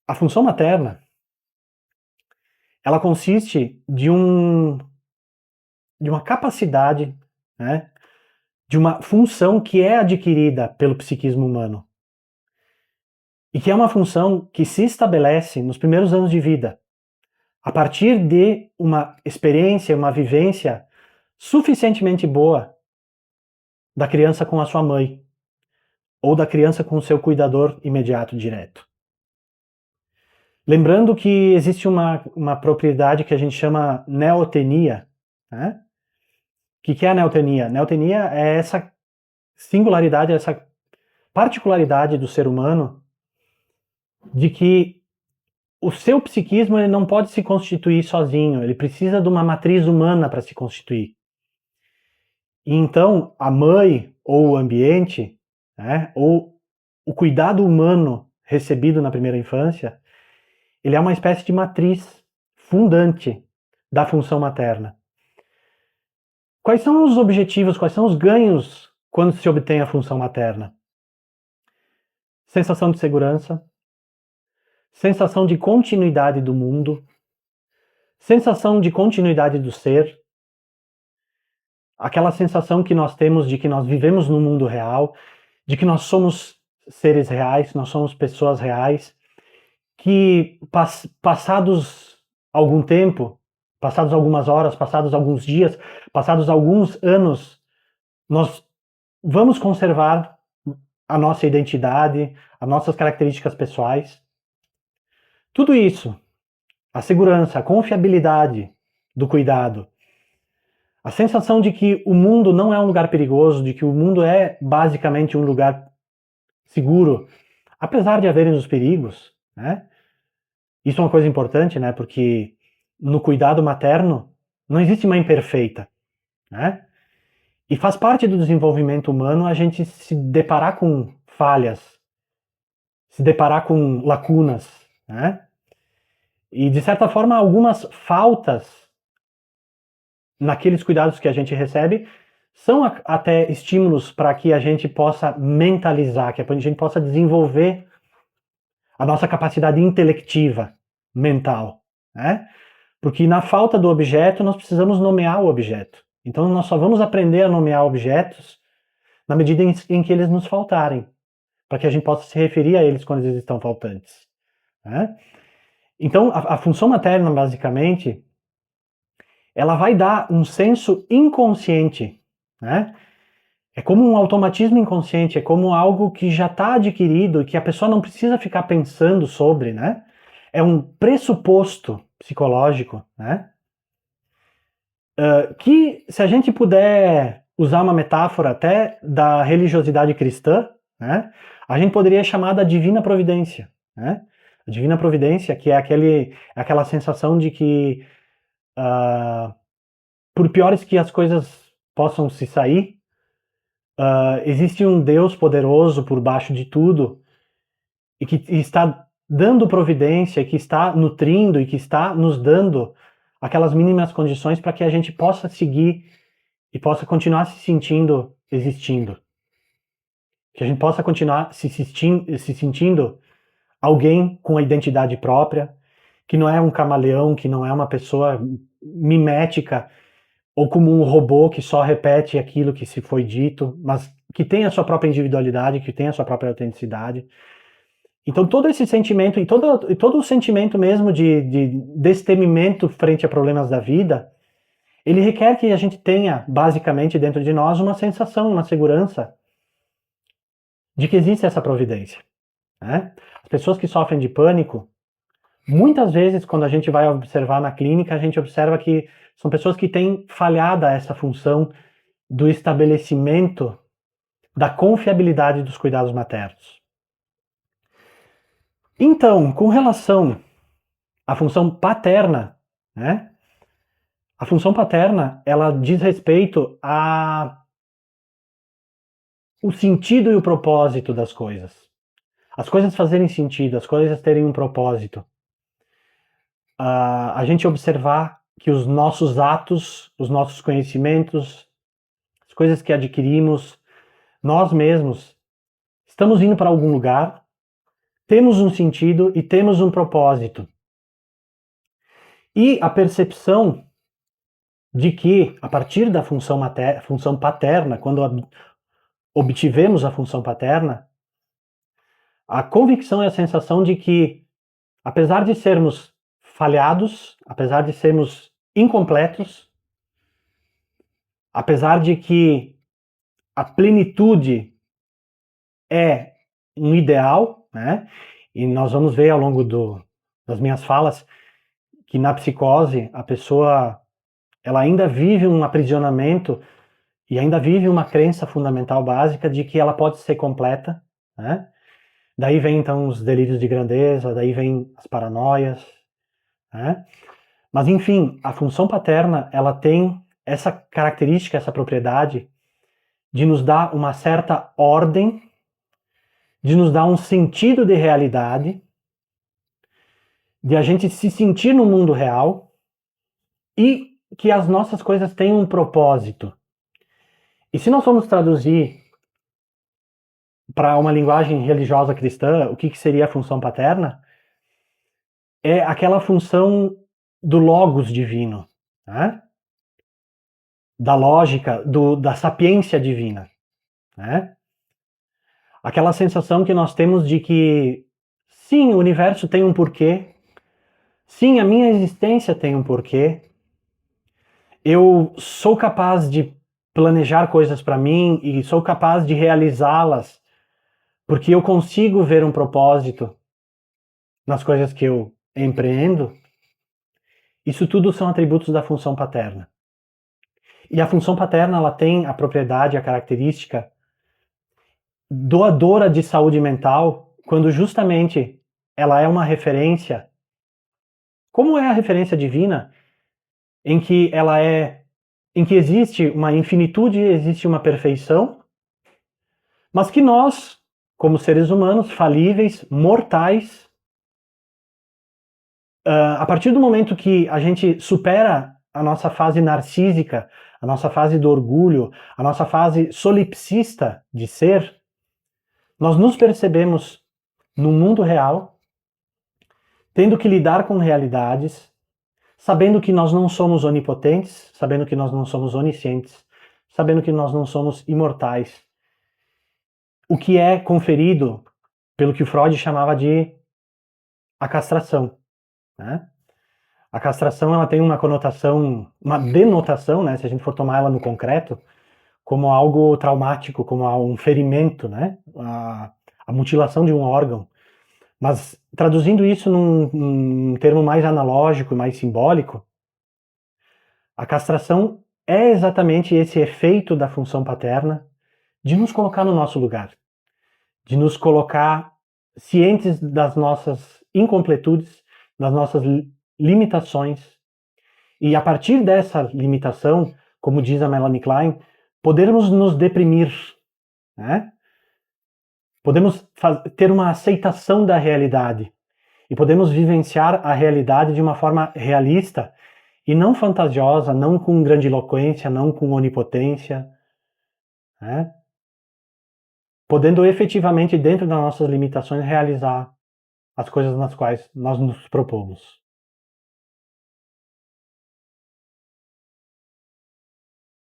A função materna, ela consiste de uma capacidade, né, de uma função que é adquirida pelo psiquismo humano. E que é uma função que se estabelece nos primeiros anos de vida, a partir de uma experiência, uma vivência suficientemente boa da criança com a sua mãe, ou da criança com o seu cuidador imediato direto. Lembrando que existe uma propriedade que a gente chama neotenia, né? O que é a neotenia? Neotenia é essa singularidade, essa particularidade do ser humano de que o seu psiquismo ele não pode se constituir sozinho, ele precisa de uma matriz humana para se constituir. E então, a mãe ou o ambiente, né, ou o cuidado humano recebido na primeira infância, ele é uma espécie de matriz fundante da função materna. Quais são os objetivos, quais são os ganhos quando se obtém a função materna? Sensação de segurança, sensação de continuidade do mundo, sensação de continuidade do ser, aquela sensação que nós temos de que nós vivemos no mundo real, de que nós somos seres reais, nós somos pessoas reais, que passados algum tempo, passados algumas horas, passados alguns dias, passados alguns anos, nós vamos conservar a nossa identidade, as nossas características pessoais. Tudo isso, a segurança, a confiabilidade do cuidado, a sensação de que o mundo não é um lugar perigoso, de que o mundo é basicamente um lugar seguro, apesar de haverem os perigos, né? Isso é uma coisa importante, né? Porque no cuidado materno não existe mãe perfeita, né? E faz parte do desenvolvimento humano a gente se deparar com falhas, se deparar com lacunas, né? E de certa forma algumas faltas naqueles cuidados que a gente recebe são até estímulos para que a gente possa mentalizar, que a gente possa desenvolver a nossa capacidade intelectiva, mental, né? Porque na falta do objeto, nós precisamos nomear o objeto. Então nós só vamos aprender a nomear objetos na medida em que eles nos faltarem, para que a gente possa se referir a eles quando eles estão faltantes, né? Então a função materna, basicamente, ela vai dar um senso inconsciente, né? É como um automatismo inconsciente, é como algo que já está adquirido e que a pessoa não precisa ficar pensando sobre, né? É um pressuposto psicológico, né? Que, se a gente puder usar uma metáfora até da religiosidade cristã, né? A gente poderia chamar da divina providência, né? A divina providência, que é aquela sensação de que, por piores que as coisas possam se sair, existe um Deus poderoso por baixo de tudo e que está dando providência, que está nutrindo e que está nos dando aquelas mínimas condições para que a gente possa seguir e possa continuar se sentindo existindo. Que a gente possa continuar se sentindo alguém com a identidade própria, que não é um camaleão, que não é uma pessoa mimética ou como um robô que só repete aquilo que se foi dito, mas que tem a sua própria individualidade, que tem a sua própria autenticidade. Então todo esse sentimento, e todo o sentimento mesmo de destemimento frente a problemas da vida, ele requer que a gente tenha, basicamente, dentro de nós, uma sensação, uma segurança de que existe essa providência, né? As pessoas que sofrem de pânico, muitas vezes, quando a gente vai observar na clínica, a gente observa que são pessoas que têm falhado essa função do estabelecimento da confiabilidade dos cuidados maternos. Então, com relação à função paterna, né? A função paterna, ela diz respeito a o sentido e o propósito das coisas. As coisas fazerem sentido, as coisas terem um propósito. A gente observar que os nossos atos, os nossos conhecimentos, as coisas que adquirimos, nós mesmos, estamos indo para algum lugar temos um sentido e temos um propósito. E a percepção de que, a partir da função paterna, quando obtivemos a função paterna, a convicção e a sensação de que, apesar de sermos falhados, apesar de sermos incompletos, apesar de que a plenitude é um ideal, né? E nós vamos ver ao longo das minhas falas que na psicose a pessoa ela ainda vive um aprisionamento e ainda vive uma crença fundamental básica de que ela pode ser completa, né? Daí vem então os delírios de grandeza, daí vem as paranoias, né? Mas enfim, a função paterna ela tem essa característica, essa propriedade de nos dar uma certa ordem, de nos dar um sentido de realidade, de a gente se sentir no mundo real e que as nossas coisas têm um propósito. E se nós formos traduzir para uma linguagem religiosa cristã, o que seria a função paterna? É aquela função do logos divino, né? Da lógica, da sapiência divina, né? Aquela sensação que nós temos de que, sim, o universo tem um porquê, sim, a minha existência tem um porquê, eu sou capaz de planejar coisas para mim e sou capaz de realizá-las porque eu consigo ver um propósito nas coisas que eu empreendo. Isso tudo são atributos da função paterna. E a função paterna ela tem a propriedade, a característica doadora de saúde mental, quando justamente ela é uma referência, como é a referência divina, em que em que existe uma infinitude, existe uma perfeição, mas que nós, como seres humanos, falíveis, mortais, a partir do momento que a gente supera a nossa fase narcísica, a nossa fase do orgulho, a nossa fase solipsista de ser, nós nos percebemos no mundo real, tendo que lidar com realidades, sabendo que nós não somos onipotentes, sabendo que nós não somos oniscientes, sabendo que nós não somos imortais. O que é conferido pelo que Freud chamava de a castração, né? A castração ela tem uma conotação, uma denotação, né, se a gente for tomar ela no concreto, como algo traumático, como um ferimento, né, a mutilação de um órgão. Mas traduzindo isso num termo mais analógico, mais simbólico, a castração é exatamente esse efeito da função paterna de nos colocar no nosso lugar, de nos colocar cientes das nossas incompletudes, das nossas limitações, e a partir dessa limitação, como diz a Melanie Klein, podermos nos deprimir, né? Podemos ter uma aceitação da realidade e podemos vivenciar a realidade de uma forma realista e não fantasiosa, não com grandiloquência, não com onipotência, né? Podendo efetivamente, dentro das nossas limitações, realizar as coisas nas quais nós nos propomos.